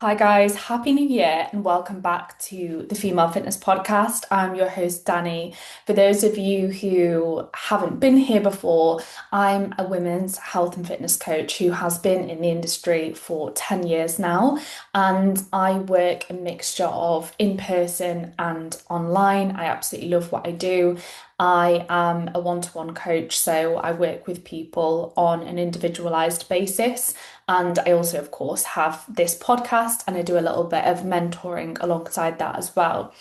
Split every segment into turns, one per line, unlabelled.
Hi guys, Happy New Year and welcome back to the Female Fitness Podcast. I'm your host, Danny. For those of you who haven't been here before, I'm a women's health and fitness coach who has been in the industry for 10 years now, and I work a mixture of in person and online. I absolutely love what I do. I am a one-to-one coach, so I work with people on an individualized basis. And I also, of course, have this podcast and I do a little bit of mentoring alongside that as well.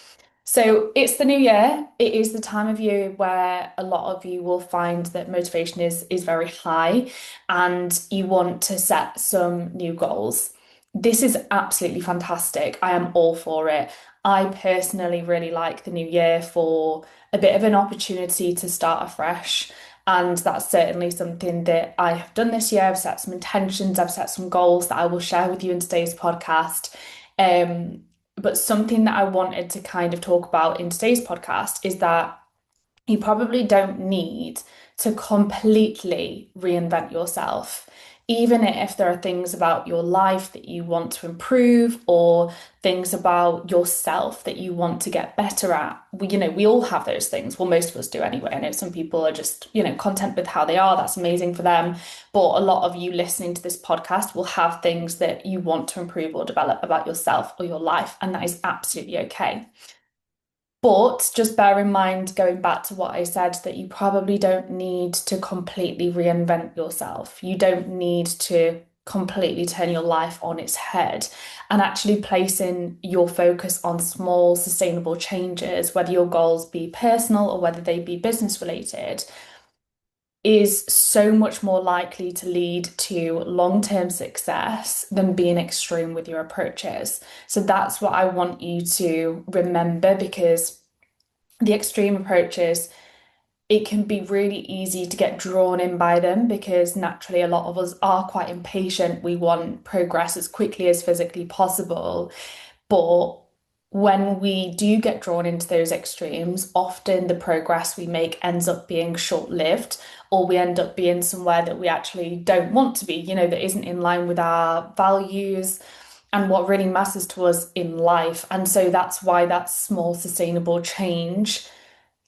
So it's the new year. It is the time of year where a lot of you will find that motivation is very high and you want to set some new goals. This is absolutely fantastic. I am all for it. I personally really like the new year for a bit of an opportunity to start afresh. And that's certainly something that I have done this year. I've set some intentions, I've set some goals that I will share with you in today's podcast. But something that I wanted to kind of talk about in today's podcast is that you probably don't need to completely reinvent yourself. Even if there are things about your life that you want to improve or things about yourself that you want to get better at, we all have those things. Well, most of us do anyway. I know some people are just, content with how they are. That's amazing for them. But a lot of you listening to this podcast will have things that you want to improve or develop about yourself or your life, and that is absolutely okay. But just bear in mind, going back to what I said, that you probably don't need to completely reinvent yourself. You don't need to completely turn your life on its head, and actually placing your focus on small, sustainable changes, whether your goals be personal or whether they be business related, is so much more likely to lead to long-term success than being extreme with your approaches. So that's what I want you to remember, because the extreme approaches, it can be really easy to get drawn in by them because naturally a lot of us are quite impatient. We want progress as quickly as physically possible. But when we do get drawn into those extremes, often the progress we make ends up being short-lived, or we end up being somewhere that we actually don't want to be, that isn't in line with our values and what really matters to us in life. And so that's why that small, sustainable change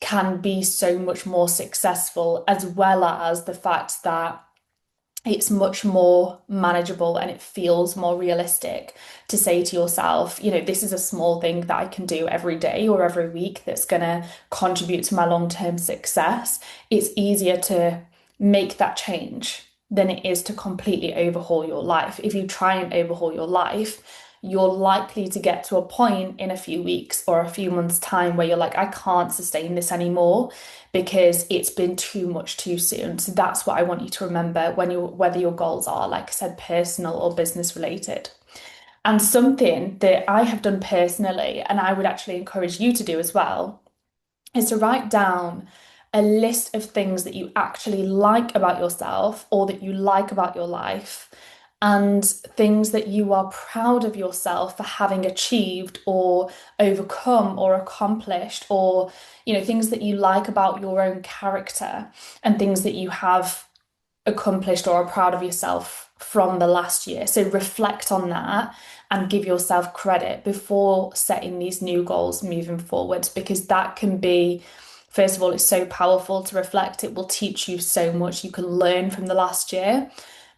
can be so much more successful, as well as the fact that it's much more manageable and it feels more realistic to say to yourself, this is a small thing that I can do every day or every week that's going to contribute to my long-term success. It's easier to make that change than it is to completely overhaul your life. If you try and overhaul your life, you're likely to get to a point in a few weeks or a few months' time where you're like, I can't sustain this anymore because it's been too much too soon. So that's what I want you to remember when whether your goals are, like I said, personal or business related. And something that I have done personally, and I would actually encourage you to do as well, is to write down a list of things that you actually like about yourself or that you like about your life, and things that you are proud of yourself for having achieved or overcome or accomplished, or things that you like about your own character and things that you have accomplished or are proud of yourself from the last year. So reflect on that and give yourself credit before setting these new goals moving forward, because that can be, first of all, it's so powerful to reflect. It will teach you so much. You can learn from the last year.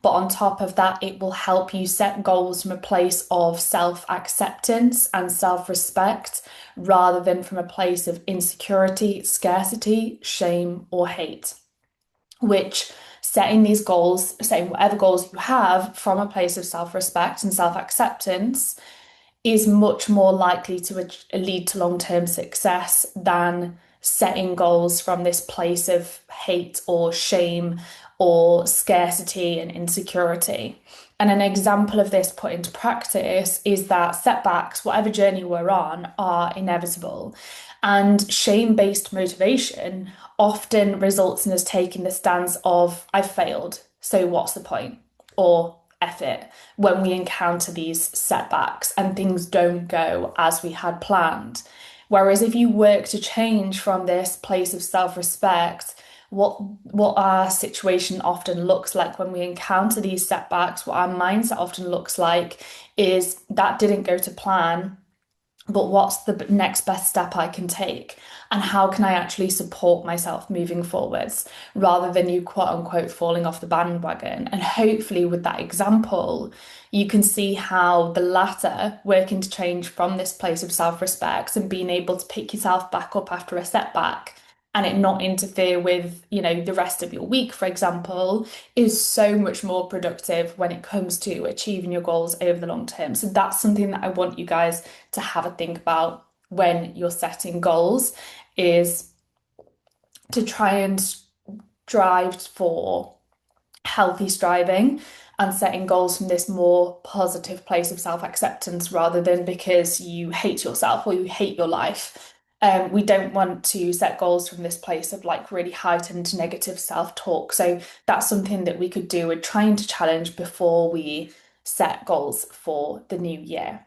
But on top of that, it will help you set goals from a place of self-acceptance and self-respect rather than from a place of insecurity, scarcity, shame, or hate, which setting these goals, setting whatever goals you have from a place of self-respect and self-acceptance is much more likely to lead to long-term success than setting goals from this place of hate or shame or scarcity and insecurity. And an example of this put into practice is that setbacks, whatever journey we're on, are inevitable. And shame-based motivation often results in us taking the stance of, I've failed, so what's the point? Or F it, when we encounter these setbacks and things don't go as we had planned. Whereas if you work to change from this place of self-respect, what our situation often looks like when we encounter these setbacks, what our mindset often looks like is that didn't go to plan, but what's the next best step I can take? And how can I actually support myself moving forwards rather than you quote unquote falling off the bandwagon? And hopefully, with that example, you can see how the latter, working to change from this place of self-respect and being able to pick yourself back up after a setback and it not interfere with, the rest of your week, for example, is so much more productive when it comes to achieving your goals over the long term. So that's something that I want you guys to have a think about when you're setting goals is to try and strive for healthy striving and setting goals from this more positive place of self-acceptance rather than because you hate yourself or you hate your life. We don't want to set goals from this place of like really heightened negative self-talk. So that's something that we could do with trying to challenge before we set goals for the new year.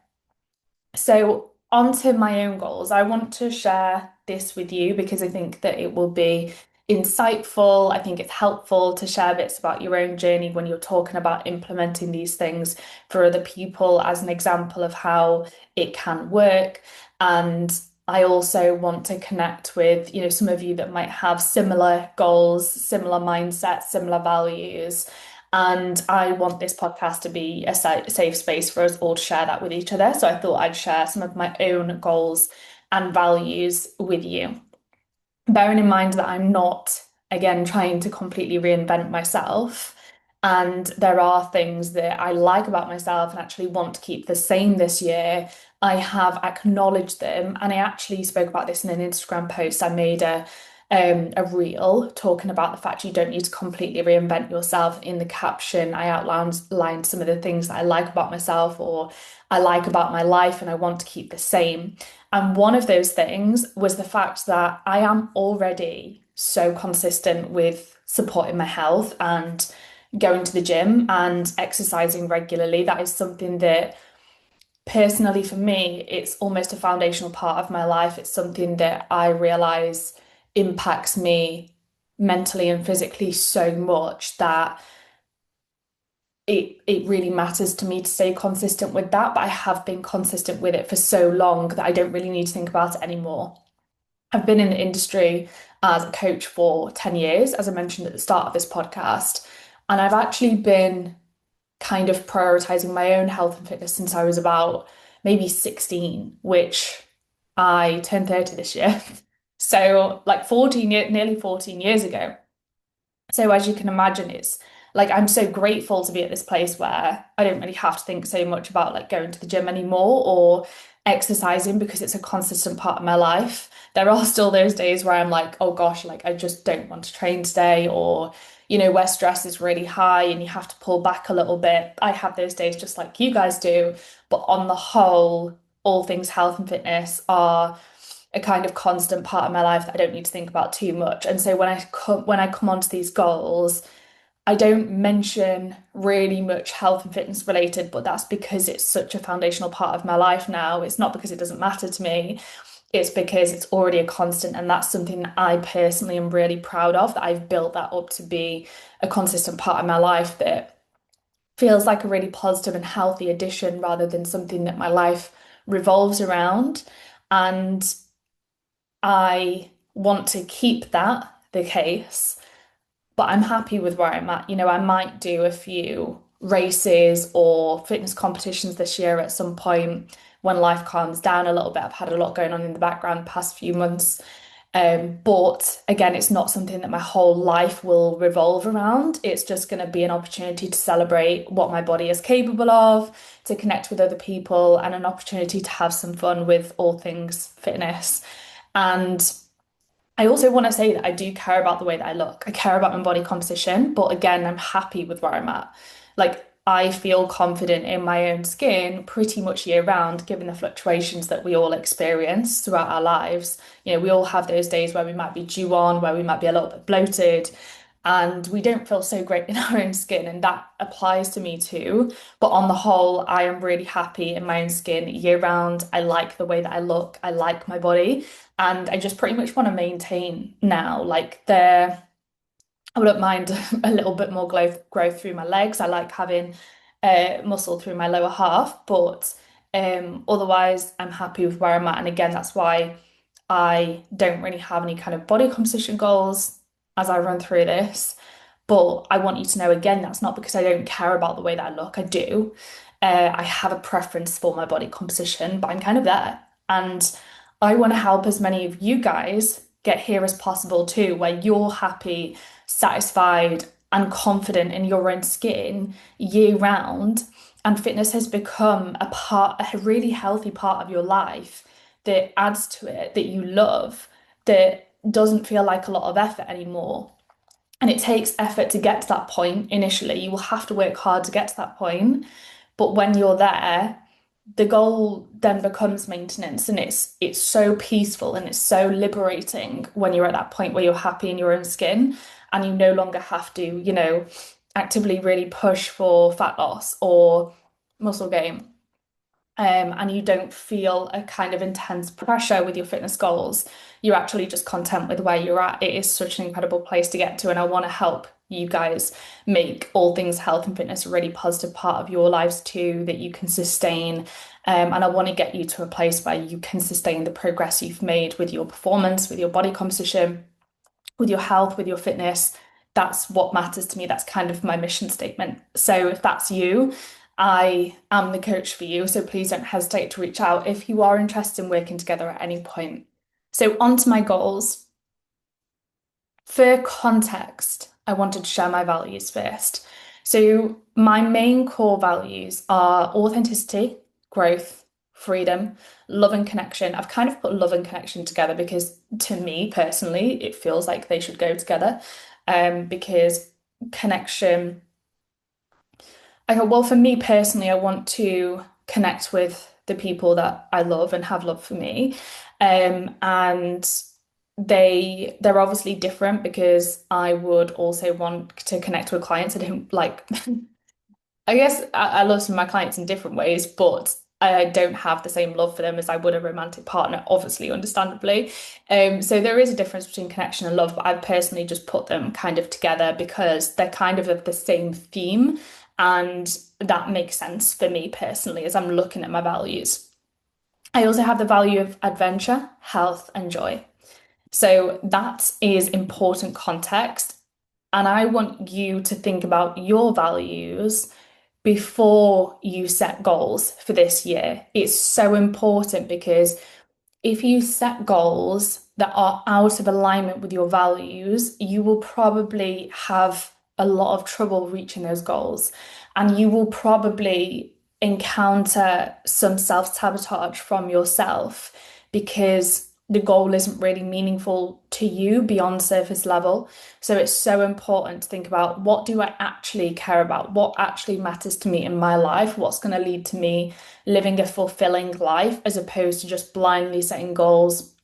So, onto my own goals. I want to share this with you because I think that it will be insightful. I think it's helpful to share bits about your own journey when you're talking about implementing these things for other people as an example of how it can work. And I also want to connect with, some of you that might have similar goals, similar mindsets, similar values. And I want this podcast to be a safe space for us all to share that with each other. So I thought I'd share some of my own goals and values with you. Bearing in mind that I'm not, again, trying to completely reinvent myself. And there are things that I like about myself and actually want to keep the same this year. I have acknowledged them. And I actually spoke about this in an Instagram post. I made a reel talking about the fact you don't need to completely reinvent yourself. In the caption, I outlined some of the things that I like about myself or I like about my life and I want to keep the same. And one of those things was the fact that I am already so consistent with supporting my health and going to the gym and exercising regularly. That is something that personally for me, it's almost a foundational part of my life. It's something that I realize impacts me mentally and physically so much that it really matters to me to stay consistent with that. But I have been consistent with it for so long that I don't really need to think about it anymore. I've been in the industry as a coach for 10 years, as I mentioned at the start of this podcast. And I've actually been kind of prioritizing my own health and fitness since I was about maybe 16, which I turned 30 this year. So like 14 years, nearly 14 years ago. So as you can imagine, it's like I'm so grateful to be at this place where I don't really have to think so much about like going to the gym anymore or exercising because it's a consistent part of my life. There are still those days where I'm like, oh gosh, like I just don't want to train today, or where stress is really high and you have to pull back a little bit. I have those days just like you guys do, but on the whole, all things health and fitness are a kind of constant part of my life that I don't need to think about too much. And so when I come onto these goals, I don't mention really much health and fitness related, but that's because it's such a foundational part of my life now. It's not because it doesn't matter to me. It's because it's already a constant, and that's something that I personally am really proud of, that I've built that up to be a consistent part of my life that feels like a really positive and healthy addition rather than something that my life revolves around. And I want to keep that the case, but I'm happy with where I'm at. I might do a few races or fitness competitions this year at some point when life calms down a little bit. I've had a lot going on in the background the past few months. But again, it's not something that my whole life will revolve around. It's just going to be an opportunity to celebrate what my body is capable of, to connect with other people, and an opportunity to have some fun with all things fitness. And I also want to say that I do care about the way that I look. I care about my body composition, but again, I'm happy with where I'm at. Like, I feel confident in my own skin pretty much year round, given the fluctuations that we all experience throughout our lives. We all have those days where we might be dew on, where we might be a little bit bloated, and we don't feel so great in our own skin, and that applies to me too. But on the whole, I am really happy in my own skin year round. I like the way that I look, I like my body, and I just pretty much want to maintain now. Like, I wouldn't mind a little bit more growth through my legs. I like having muscle through my lower half, but otherwise, I'm happy with where I'm at. And again, that's why I don't really have any kind of body composition goals as I run through this. But I want you to know again, that's not because I don't care about the way that I look. I do. I have a preference for my body composition, but I'm kind of there. And I want to help as many of you guys get here as possible too, where you're happy, satisfied, and confident in your own skin year round. And fitness has become a really healthy part of your life that adds to it, that you love, that doesn't feel like a lot of effort anymore. And it takes effort to get to that point initially. You will have to work hard to get to that point. But when you're there, the goal then becomes maintenance, and it's so peaceful and it's so liberating when you're at that point where you're happy in your own skin and you no longer have to, actively really push for fat loss or muscle gain. And you don't feel a kind of intense pressure with your fitness goals. You're actually just content with where you're at. It is such an incredible place to get to, and I want to help you guys make all things health and fitness a really positive part of your lives too, that you can sustain. And I want to get you to a place where you can sustain the progress you've made with your performance, with your body composition, with your health, with your fitness. That's what matters to me. That's kind of my mission statement. So if that's you, I am the coach for you. So please don't hesitate to reach out if you are interested in working together at any point. So on to my goals. For context, I wanted to share my values first. So my main core values are authenticity, growth, freedom, love and connection. I've kind of put love and connection together because to me personally, it feels like they should go together. Because connection, well, for me personally, I want to connect with the people that I love and have love for me. And they're obviously different because I would also want to connect with clients. I don't like I guess I love some of my clients in different ways, but I don't have the same love for them as I would a romantic partner, obviously, understandably. So there is a difference between connection and love, but I've personally just put them kind of together because they're kind of the same theme, and that makes sense for me personally as I'm looking at my values. I also have the value of adventure, health, and joy. So that is important context. And I want you to think about your values before you set goals for this year. It's so important because if you set goals that are out of alignment with your values, you will probably have a lot of trouble reaching those goals. And you will probably encounter some self-sabotage from yourself because the goal isn't really meaningful to you beyond surface level. So it's so important to think about, what do I actually care about? What actually matters to me in my life? What's going to lead to me living a fulfilling life, as opposed to just blindly setting goals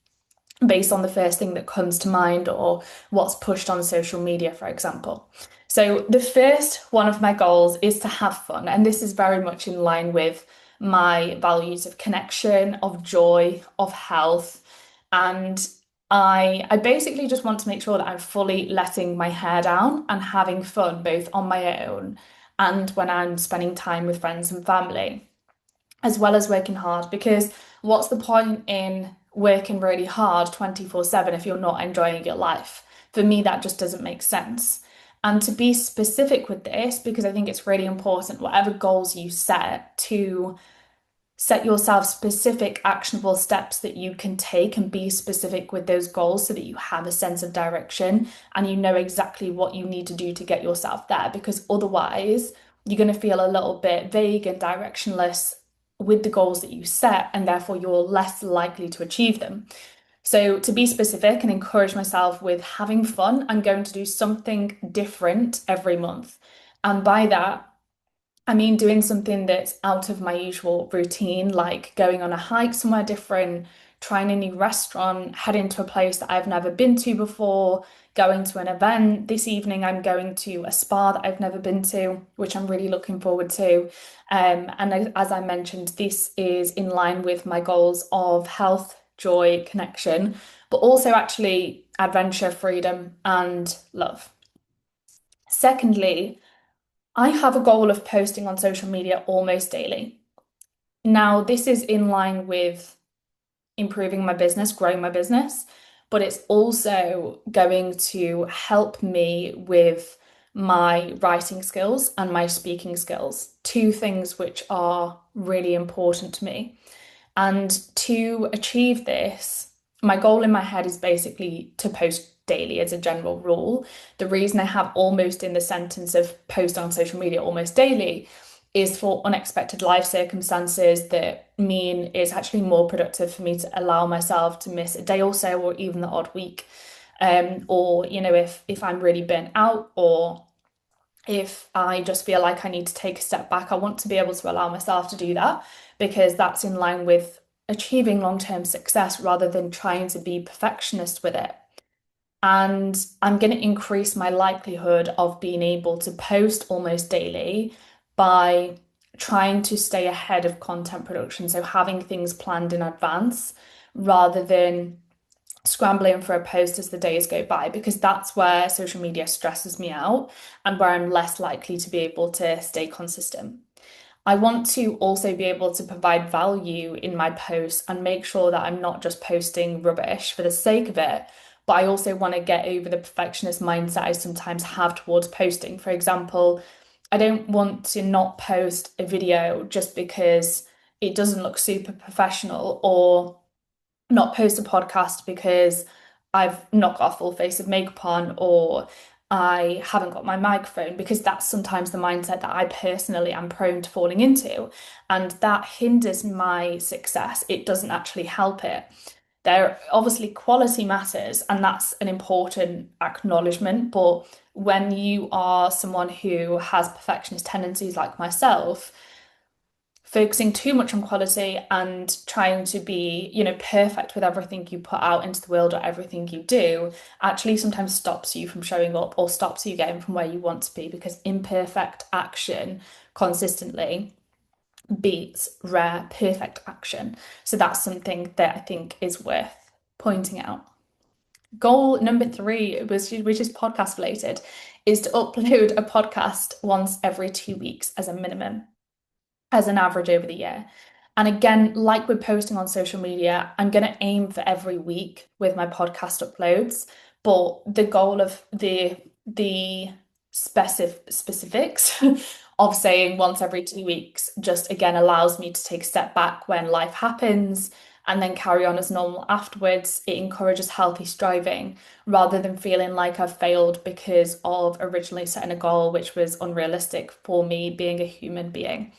based on the first thing that comes to mind or what's pushed on social media, for example. So, the first one of my goals is to have fun. And this is very much in line with my values of connection, of joy, of health. And I basically just want to make sure that I'm fully letting my hair down and having fun both on my own and when I'm spending time with friends and family, as well as working hard. Because what's the point in working really hard 24/7 if you're not enjoying your life? For me, that just doesn't make sense. And to be specific with this, because I think it's really important, whatever goals you set yourself specific actionable steps that you can take and be specific with those goals so that you have a sense of direction and you know exactly what you need to do to get yourself there, because otherwise you're going to feel a little bit vague and directionless with the goals that you set, and therefore you're less likely to achieve them. So, to be specific and encourage myself with having fun, I'm going to do something different every month. And by that, I mean, doing something that's out of my usual routine, like going on a hike somewhere different, trying a new restaurant, heading to a place that I've never been to before, going to an event. This evening, I'm going to a spa that I've never been to, which I'm really looking forward to. As I mentioned, this is in line with my goals of health, joy, connection, but also actually adventure, freedom, and love. Secondly, I have a goal of posting on social media almost daily. Now, this is in line with improving my business, growing my business, but it's also going to help me with my writing skills and my speaking skills, two things which are really important to me. And to achieve this, my goal in my head is basically to post daily as a general rule. The reason I have almost in the sentence of post on social media almost daily is for unexpected life circumstances that mean it's actually more productive for me to allow myself to miss a day or so, or even the odd week. Or, if I'm really burnt out, or if I just feel like I need to take a step back, I want to be able to allow myself to do that because that's in line with achieving long-term success rather than trying to be perfectionist with it. And I'm going to increase my likelihood of being able to post almost daily by trying to stay ahead of content production. So having things planned in advance rather than scrambling for a post as the days go by, because that's where social media stresses me out and where I'm less likely to be able to stay consistent. I want to also be able to provide value in my posts and make sure that I'm not just posting rubbish for the sake of it, but I also want to get over the perfectionist mindset I sometimes have towards posting. For example, I don't want to not post a video just because it doesn't look super professional, or not post a podcast because I've not got a full face of makeup on, or I haven't got my microphone, because that's sometimes the mindset that I personally am prone to falling into. And that hinders my success. It doesn't actually help it. There obviously quality matters, and that's an important acknowledgement. But when you are someone who has perfectionist tendencies like myself, focusing too much on quality and trying to be, perfect with everything you put out into the world or everything you do actually sometimes stops you from showing up or stops you getting from where you want to be, because imperfect action consistently beats rare perfect action. So that's something that I think is worth pointing out. Goal number three, which is podcast related, is to upload a podcast once every 2 weeks as a minimum, as an average over the year. And again, like we're posting on social media, I'm going to aim for every week with my podcast uploads. But the goal of the specifics of saying once every 2 weeks just again allows me to take a step back when life happens and then carry on as normal afterwards. It encourages healthy striving rather than feeling like I've failed because of originally setting a goal which was unrealistic for me being a human being.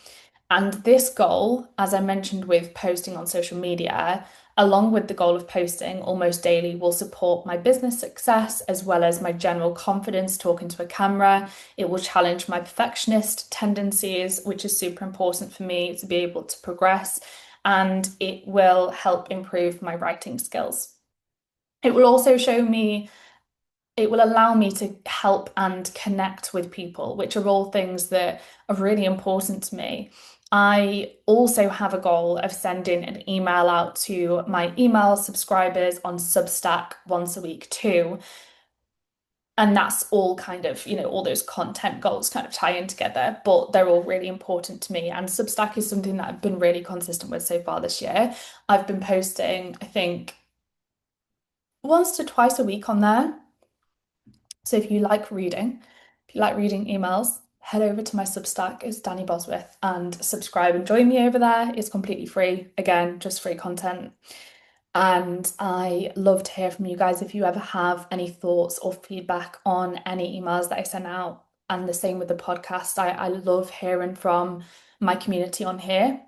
And this goal, as I mentioned with posting on social media, along with the goal of posting almost daily, will support my business success as well as my general confidence talking to a camera. It will challenge my perfectionist tendencies, which is super important for me to be able to progress, and it will help improve my writing skills. It will also show me it will allow me to help and connect with people, which are all things that are really important to me. I also have a goal of sending an email out to my email subscribers on Substack once a week too. And that's all kind of, all those content goals kind of tie in together, but they're all really important to me. And Substack is something that I've been really consistent with so far this year. I've been posting, I think, once to twice a week on there. So if you like reading emails, head over to my Substack. It's Danny Bosworth, and subscribe and join me over there. It's completely free. Again, just free content. And I love to hear from you guys if you ever have any thoughts or feedback on any emails that I send out. And the same with the podcast. I love hearing from my community on here.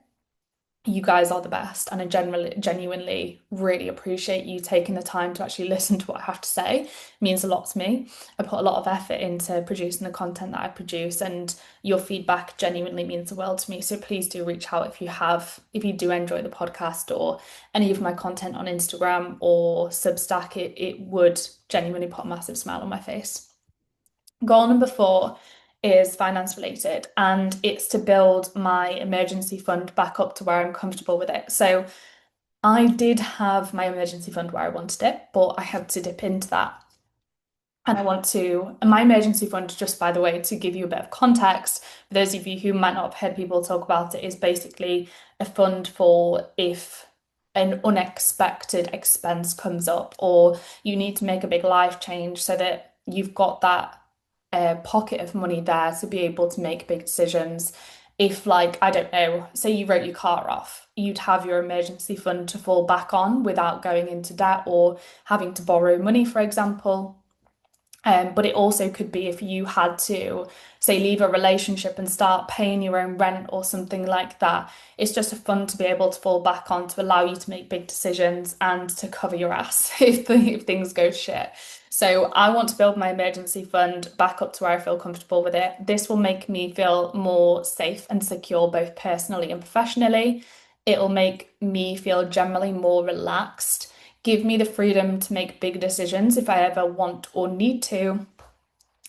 You guys are the best, and I genuinely really appreciate you taking the time to actually listen to what I have to say. It means a lot to me. I put a lot of effort into producing the content that I produce, and your feedback genuinely means the world to me. So please do reach out if you do enjoy the podcast or any of my content on Instagram or Substack. It would genuinely put a massive smile on my face. Goal number four is finance related, and it's to build my emergency fund back up to where I'm comfortable with it. So I did have my emergency fund where I wanted it, but I had to dip into that. And I want to, and my emergency fund, just by the way, to give you a bit of context, for those of you who might not have heard people talk about it, is basically a fund for if an unexpected expense comes up or you need to make a big life change so that you've got that pocket of money there to be able to make big decisions. If, like, I don't know, say you wrote your car off, you'd have your emergency fund to fall back on without going into debt or having to borrow money, for example. But it also could be if you had to, say, leave a relationship and start paying your own rent or something like that. It's just a fun to be able to fall back on to allow you to make big decisions and to cover your ass if things go shit. So I want to build my emergency fund back up to where I feel comfortable with it. This will make me feel more safe and secure, both personally and professionally. It'll make me feel generally more relaxed, give me the freedom to make big decisions if I ever want or need to,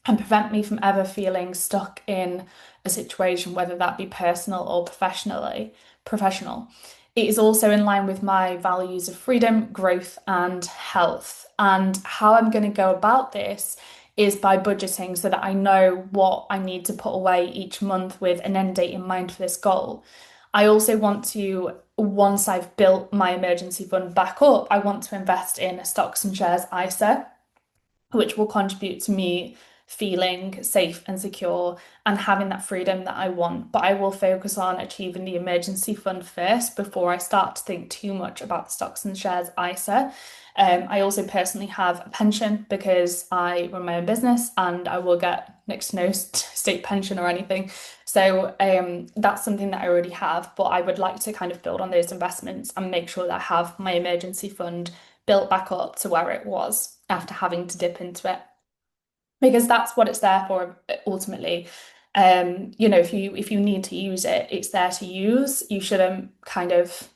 and prevent me from ever feeling stuck in a situation, whether that be personal or professional. It is also in line with my values of freedom, growth, and health. And how I'm going to go about this is by budgeting so that I know what I need to put away each month with an end date in mind for this goal. I also want to, once I've built my emergency fund back up, I want to invest in a stocks and shares ISA, which will contribute to me feeling safe and secure and having that freedom that I want. But I will focus on achieving the emergency fund first before I start to think too much about the stocks and shares ISA. I also personally have a pension because I run my own business and I will get next to no state pension or anything. So that's something that I already have, but I would like to kind of build on those investments and make sure that I have my emergency fund built back up to where it was after having to dip into it, because that's what it's there for ultimately. If you need to use it, it's there to use. You shouldn't kind of,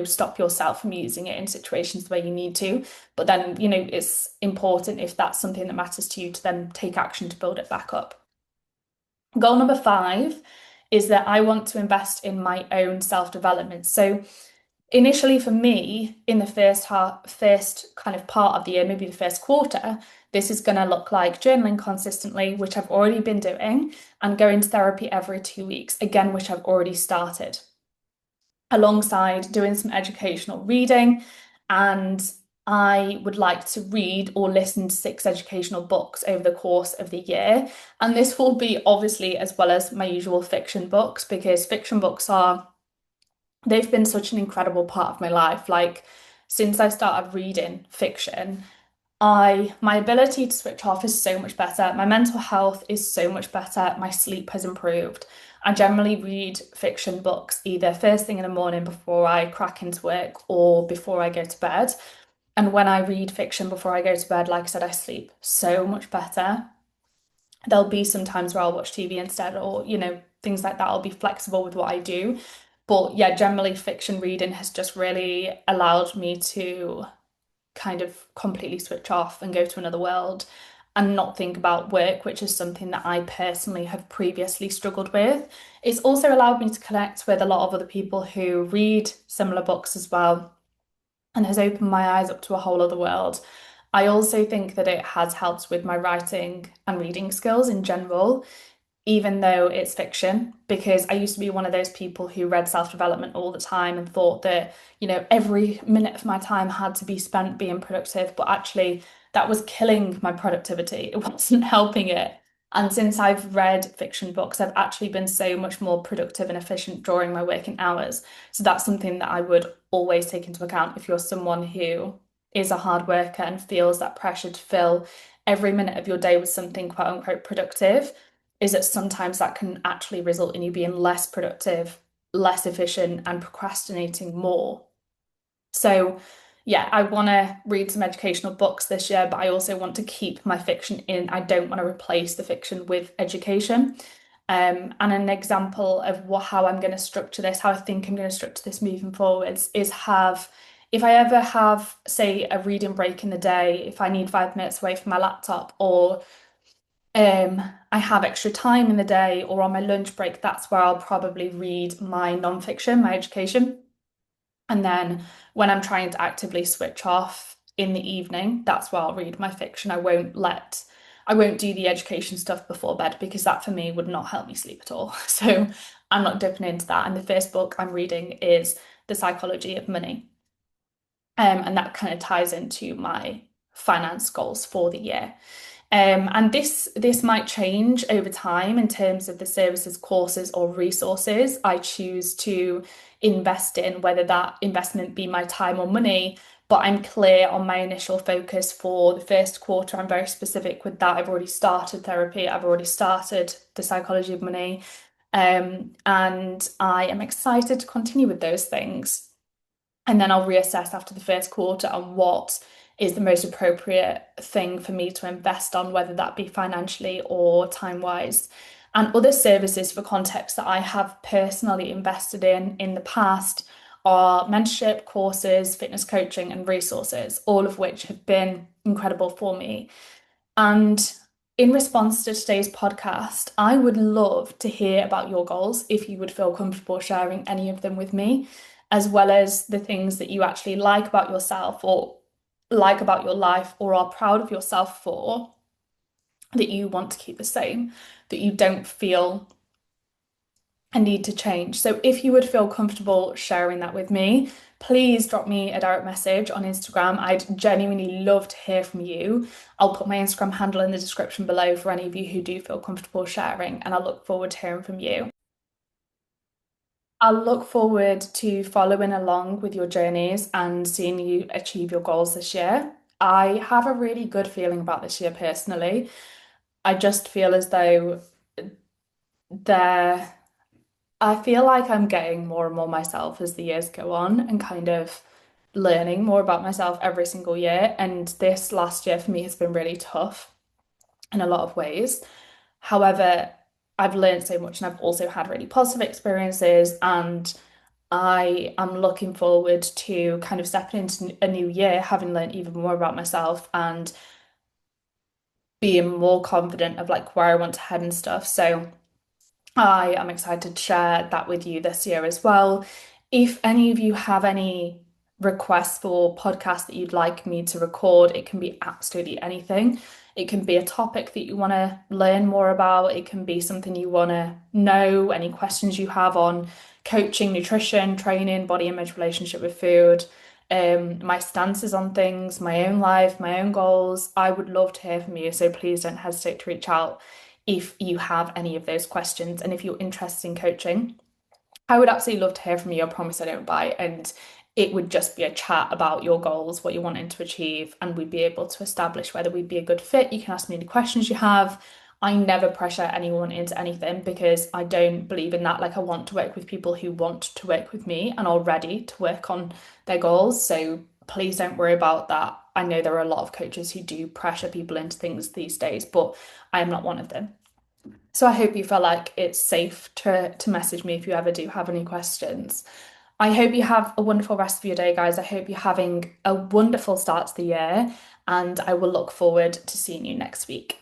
stop yourself from using it in situations where you need to. But then, it's important, if that's something that matters to you, to then take action to build it back up. Goal number 5 is that I want to invest in my own self-development. So initially for me, in the first kind of part of the year, maybe the first quarter, this is going to look like journaling consistently, which I've already been doing, and going to therapy every 2 weeks, again, which I've already started, alongside doing some educational reading. And I would like to read or listen to 6 educational books over the course of the year. And this will be obviously as well as my usual fiction books, because fiction books they've been such an incredible part of my life. Like, since I started reading fiction, my ability to switch off is so much better. My mental health is so much better. My sleep has improved. I generally read fiction books either first thing in the morning before I crack into work or before I go to bed. And when I read fiction before I go to bed, like I said, I sleep so much better. There'll be some times where I'll watch TV instead, or, things like that. I'll be flexible with what I do. But yeah, generally, fiction reading has just really allowed me to kind of completely switch off and go to another world and not think about work, which is something that I personally have previously struggled with. It's also allowed me to connect with a lot of other people who read similar books as well, and has opened my eyes up to a whole other world. I also think that it has helped with my writing and reading skills in general, even though it's fiction, because I used to be one of those people who read self-development all the time and thought that, every minute of my time had to be spent being productive, but actually that was killing my productivity. It wasn't helping it. And since I've read fiction books, I've actually been so much more productive and efficient during my working hours. So that's something that I would always take into account if you're someone who is a hard worker and feels that pressure to fill every minute of your day with something quote unquote productive, is that sometimes that can actually result in you being less productive, less efficient, and procrastinating more. So, yeah, I want to read some educational books this year, but I also want to keep my fiction in. I don't want to replace the fiction with education. And an example of how I'm going to structure this, how I think I'm going to structure this moving forwards, is if I ever have, say, a reading break in the day, if I need 5 minutes away from my laptop, or I have extra time in the day or on my lunch break, that's where I'll probably read my non-fiction, my education. And then when I'm trying to actively switch off in the evening, that's where I'll read my fiction. I won't let I won't do the education stuff before bed because that for me would not help me sleep at all. So I'm not dipping into that. And the first book I'm reading is The Psychology of Money. And that kind of ties into my finance goals for the year. And this might change over time in terms of the services, courses, or resources I choose to invest in, whether that investment be my time or money. But I'm clear on my initial focus for the first quarter. I'm very specific with that. I've already started therapy. I've already started the psychology of money. And I am excited to continue with those things. And then I'll reassess after the first quarter on what is the most appropriate thing for me to invest on, whether that be financially or time-wise. And other services for context that I have personally invested in the past are mentorship, courses, fitness coaching, and resources, all of which have been incredible for me. And in response to today's podcast, I would love to hear about your goals if you would feel comfortable sharing any of them with me, as well as the things that you actually like about yourself or like about your life or are proud of yourself for that you want to keep the same, that you don't feel a need to change. So if you would feel comfortable sharing that with me, please drop me a direct message on Instagram. I'd genuinely love to hear from you. I'll put my Instagram handle in the description below for any of you who do feel comfortable sharing, and I look forward to hearing from you. I'll look forward to following along with your journeys and seeing you achieve your goals this year. I have a really good feeling about this year personally. I just feel as though there I feel like I'm getting more and more myself as the years go on and kind of learning more about myself every single year. And this last year for me has been really tough in a lot of ways. However, I've learned so much and I've also had really positive experiences. And I am looking forward to kind of stepping into a new year, having learned even more about myself and being more confident of like where I want to head and stuff. So, I am excited to share that with you this year as well. If any of you have any requests for podcasts that you'd like me to record, it can be absolutely anything. It can be a topic that you want to learn more about. It can be something you want to know, any questions you have on coaching, nutrition, training, body image, relationship with food, my stances on things, my own life, my own goals. I would love to hear from you. So please don't hesitate to reach out if you have any of those questions and if you're interested in coaching. I would absolutely love to hear from you. I promise I don't bite. And it would just be a chat about your goals, what you're wanting to achieve, and we'd be able to establish whether we'd be a good fit. You can ask me any questions you have. I never pressure anyone into anything because I don't believe in that. Like, I want to work with people who want to work with me and are ready to work on their goals. So please don't worry about that. I know there are a lot of coaches who do pressure people into things these days, but I am not one of them. So I hope you feel like it's safe to message me if you ever do have any questions. I hope you have a wonderful rest of your day, guys. I hope you're having a wonderful start to the year, and I will look forward to seeing you next week.